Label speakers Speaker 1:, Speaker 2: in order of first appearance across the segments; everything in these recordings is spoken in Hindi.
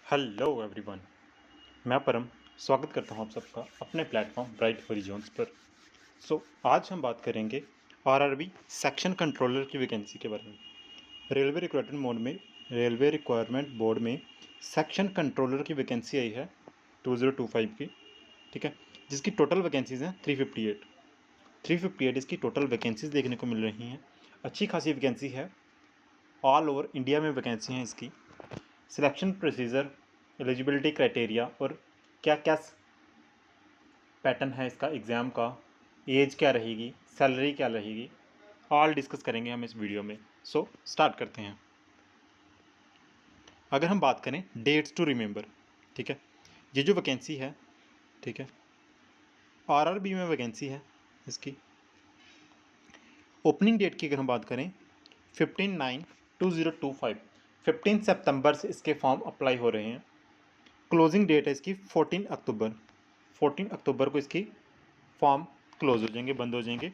Speaker 1: Hello everyone. मैं परम स्वागत करता हूं आप सबका अपने प्लेटफॉर्म ब्राइट हॉरिजॉन्स पर। आज हम बात करेंगे आरआरबी सेक्शन कंट्रोलर की वैकेंसी के बारे में। रेलवे रिक्वायरमेंट बोर्ड में सेक्शन कंट्रोलर की वैकेंसी आई है 2025 की, ठीक है, जिसकी टोटल वैकेंसीज हैं 358 इसकी टोटल वैकेंसीज देखने को मिल रही हैं। अच्छी खासी वैकेंसी है, ऑल ओवर इंडिया में वैकेंसी हैं इसकी। सिलेक्शन प्रोसीजर, एलिजिबिलिटी क्राइटेरिया और क्या क्या पैटर्न है इसका एग्ज़ाम का, एज क्या रहेगी, सैलरी क्या रहेगी, ऑल डिस्कस करेंगे हम इस वीडियो में। स्टार्ट करते हैं। अगर हम बात करें डेट्स टू रिमेंबर, ठीक है, ये जो वैकेंसी है, ठीक है, आरआरबी में वैकेंसी है इसकी। ओपनिंग डेट की अगर हम बात करें 15/9/2025, 15 सितंबर से इसके फॉर्म अप्लाई हो रहे हैं। क्लोजिंग डेट है इसकी 14 अक्टूबर को इसकी फॉर्म क्लोज हो जाएंगे, बंद हो जाएंगे।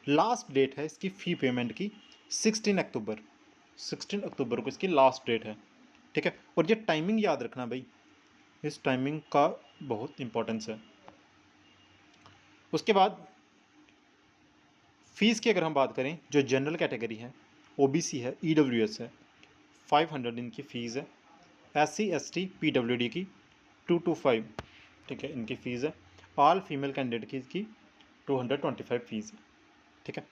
Speaker 1: लास्ट डेट है इसकी फ़ी पेमेंट की 16 अक्टूबर को इसकी लास्ट डेट है, ठीक है। और ये टाइमिंग याद रखना भाई, इस टाइमिंग का बहुत इंपॉर्टेंस है। उसके बाद फीस की अगर हम बात करें, जो जनरल कैटेगरी है, ओबीसी है, ईडब्ल्यूएस है, 500 इनकी फ़ीस है। एससी एसटी पीडब्ल्यूडी की 225, ठीक है, इनकी फ़ीस है। ऑल फीमेल कैंडिडेट की इसकी 225 फ़ीस है, ठीक है।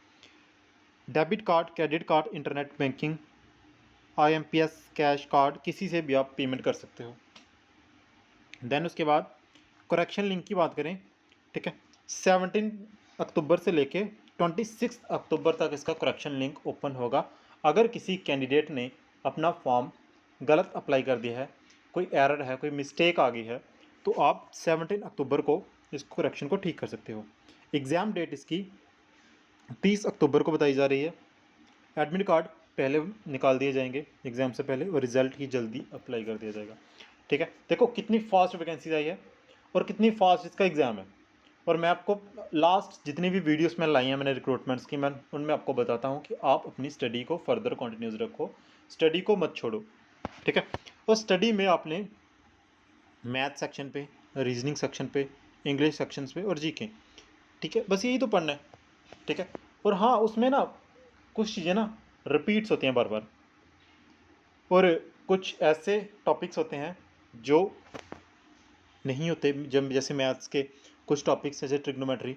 Speaker 1: Debit card, credit card, internet banking, IMPS, cash card, किसी से भी आप पेमेंट कर सकते हो। देन उसके बाद करेक्शन लिंक की बात करें, ठीक है, 17 अक्टूबर से लेके 26 अक्टूबर तक इसका करेक्शन लिंक ओपन होगा। अगर किसी कैंडिडेट ने अपना फॉर्म गलत अप्लाई कर दिया है, कोई एरर है, कोई मिस्टेक आ गई है, तो आप 17 अक्टूबर को इस करेक्शन को ठीक कर सकते हो। एग्ज़ाम डेट इसकी 30 अक्टूबर को बताई जा रही है। एडमिट कार्ड पहले निकाल दिए जाएंगे एग्ज़ाम से पहले, और रिज़ल्ट ही जल्दी अप्लाई कर दिया जाएगा, ठीक है। देखो कितनी फास्ट वैकेंसीज आई है और कितनी फास्ट इसका एग्ज़ाम है। और मैं आपको लास्ट जितनी भी वीडियोस में लाई हैं मैंने रिक्रूटमेंट्स की, मैं उनमें आपको बताता हूँ कि आप अपनी स्टडी को फर्दर कंटिन्यूस रखो, स्टडी को मत छोड़ो, ठीक है। और स्टडी में आपने मैथ सेक्शन पे, रीजनिंग सेक्शन पे, इंग्लिश सेक्शन पे और जीके, ठीक है, बस यही तो पढ़ना है, ठीक है। और हाँ, उसमें ना कुछ चीज़ें ना रिपीट्स होती हैं बार बार, और कुछ ऐसे टॉपिक्स होते हैं जो नहीं होते, जब जैसे मैथ्स के कुछ टॉपिक्स जैसे ट्रिग्नोमेट्री,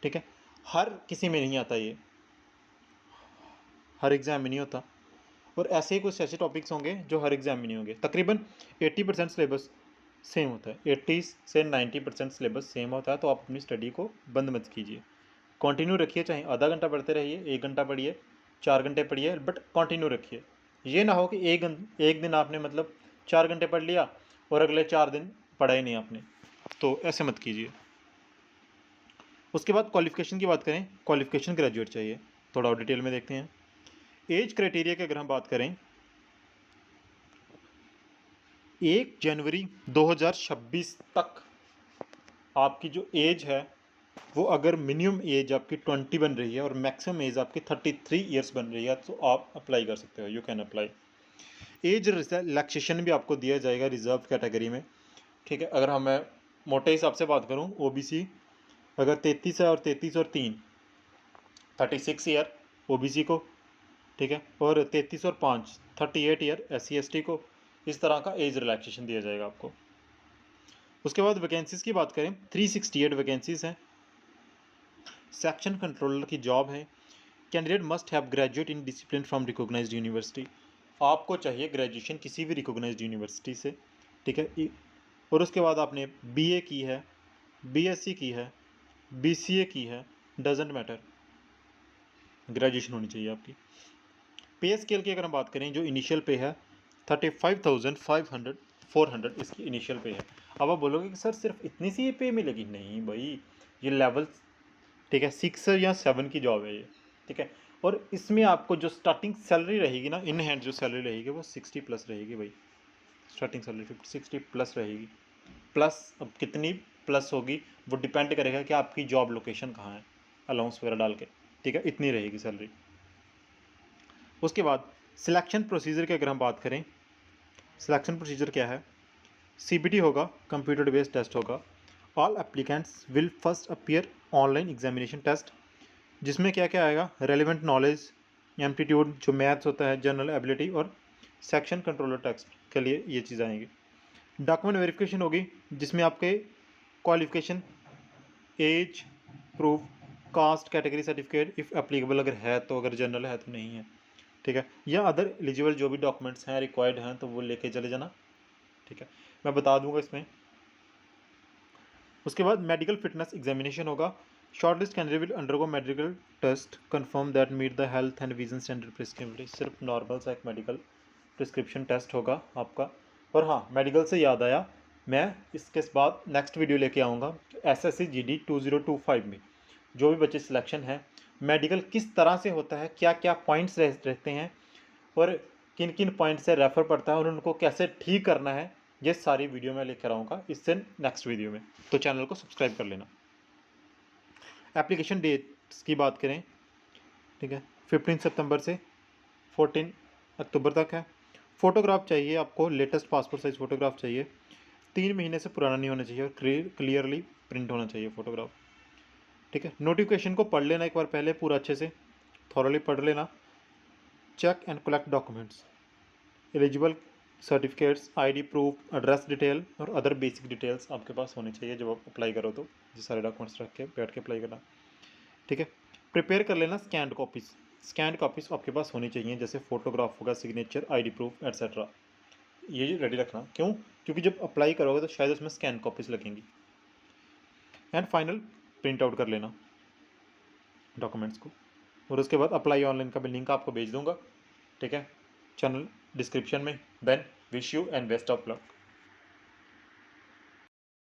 Speaker 1: ठीक है, हर किसी में नहीं आता, ये हर एग्ज़ाम में नहीं होता। और ऐसे ही कुछ ऐसे टॉपिक्स होंगे जो हर एग्ज़ाम में नहीं होंगे। तकरीबन 80% सिलेबस सेम होता है, 80 से 90% सिलेबस सेम होता है। तो आप अपनी स्टडी को बंद मत कीजिए, कंटिन्यू रखिए, चाहे आधा घंटा पढ़ते रहिए, 1 घंटा पढ़िए, 4 घंटे पढ़िए, बट कंटिन्यू रखिए। ये ना हो कि एक दिन आपने मतलब 4 घंटे पढ़ लिया और अगले 4 दिन पढ़ा ही नहीं आपने, तो ऐसे मत कीजिए। उसके बाद क्वालिफिकेशन की बात करें, क्वालिफिकेशन ग्रेजुएट चाहिए। थोड़ा और डिटेल में देखते हैं। एज क्राइटेरिया की अगर हम बात करें, 1 जनवरी 2026 तक आपकी जो एज है, वो अगर मिनिमम एज आपकी 20 बन रही है और मैक्सिमम एज आपकी 33 ईयर्स बन रही है, तो आप अप्लाई कर सकते हो, you can apply. Age relaxation भी आपको दिया जाएगा रिजर्व कैटेगरी में, ठीक है। अगर हम मैं मोटे हिसाब से बात करूँ, ओबीसी अगर 33 है और 33 और 3 36 ईयर ओबीसी को, ठीक है, और 33 और 5 38 ईयर एससी एसटी को, इस तरह का एज रिलैक्सेशन दिया जाएगा आपको। उसके बाद वैकेंसीज़ की बात करें, 368 वैकेंसीज़ हैं। सेक्शन कंट्रोलर की जॉब है। Candidate must have graduate in discipline from recognised university. आपको चाहिए ग्रेजुएशन किसी भी रिकॉग्नाइज्ड यूनिवर्सिटी से, ठीक है। और उसके बाद आपने बीए की है, बीएससी की है, बीसीए की है, डजेंट मैटर, ग्रेजुएशन होनी चाहिए आपकी। पे स्केल की अगर हम बात करें, जो इनिशियल पे है 35,500 400 इसकी इनिशियल पे है। अब आप बोलोगे कि सर सिर्फ इतनी सी पे मिलेगी, नहीं भाई, ये लेवल, ठीक है, 6 या 7 की जॉब है ये, ठीक है। और इसमें आपको जो स्टार्टिंग सैलरी रहेगी ना, इन हैंड जो सैलरी रहेगी वो 60 प्लस रहेगी भाई। स्टार्टिंग सैलरी 60 प्लस रहेगी। प्लस अब कितनी प्लस होगी वो डिपेंड करेगा कि आपकी जॉब लोकेशन कहाँ है, अलाउंस वगैरह डाल के, ठीक है, इतनी रहेगी सैलरी। उसके बाद सिलेक्शन प्रोसीजर की अगर हम बात करें, सिलेक्शन प्रोसीजर क्या है, CBT होगा, कंप्यूटर बेस्ड टेस्ट होगा। All applicants will first appear online examination test, जिसमें क्या क्या आएगा, रेलिवेंट नॉलेज, एप्टीट्यूड जो मैथ्स होता है, जनरल एबिलिटी और सेक्शन कंट्रोलर टेक्स्ट के लिए ये चीज़ आएंगी। डॉक्यूमेंट वेरिफिकेशन होगी, जिसमें आपके qualification, age proof, caste category certificate if applicable अगर है तो, अगर जनरल है तो नहीं है, ठीक है, या अदर एलिजिबल जो भी डॉक्यूमेंट्स हैं रिक्वायर्ड हैं तो वो लेके चले जाना, ठीक है, मैं बता दूंगा इसमें। उसके बाद मेडिकल फिटनेस एग्जामिनेशन होगा। Shortlist candidate will undergo medical test confirm that meet the health and vision standard prescription. सिर्फ नॉर्मल सा एक मेडिकल प्रिस्क्रिप्शन टेस्ट होगा आपका। और हाँ, मेडिकल से याद आया, मैं इसके बाद नेक्स्ट वीडियो लेके आऊँगा SSC GD 2025 में जो भी बच्चे सिलेक्शन है, मेडिकल किस तरह से होता है, क्या क्या पॉइंट्स रहते हैं और किन किन पॉइंट से रेफर पड़ता है और उनको कैसे ठीक करना है, ये सारी वीडियो मैं लेकर आऊँगा इससे नेक्स्ट वीडियो में, तो चैनल को सब्सक्राइब कर लेना। एप्लीकेशन डेट्स की बात करें, ठीक है, 15 सितंबर से 14 अक्टूबर तक है। फ़ोटोग्राफ चाहिए आपको, लेटेस्ट पासपोर्ट साइज़ फ़ोटोग्राफ चाहिए, 3 महीने से पुराना नहीं होना चाहिए और क्लियरली प्रिंट होना चाहिए फ़ोटोग्राफ, ठीक है। नोटिफिकेशन को पढ़ लेना एक बार पहले पूरा अच्छे से, थॉरली पढ़ लेना। Check and collect documents, eligible certificates, ID proof, address detail और अदर बेसिक डिटेल्स आपके पास होने चाहिए जब आप अप्लाई करो तो, ये सारे डॉक्यूमेंट्स रख के बैठ के अप्लाई करना, ठीक है। प्रिपेयर कर लेना स्कैंड कॉपीज़, स्कैंड कॉपीज़ आपके पास होनी चाहिए, जैसे फोटोग्राफ होगा, सिग्नेचर, ID प्रूफ एट्सेट्रा, ये रेडी रखना। क्यों? क्योंकि जब अप्लाई करोगे तो शायद उसमें स्कैन कॉपीज़ लगेंगी। एंड फाइनल प्रिंट आउट कर लेना डॉक्यूमेंट्स को, और उसके बाद अप्लाई ऑनलाइन का मैं लिंक आपको भेज दूंगा, ठीक है, चैनल डिस्क्रिप्शन में। Then wish you and best of luck.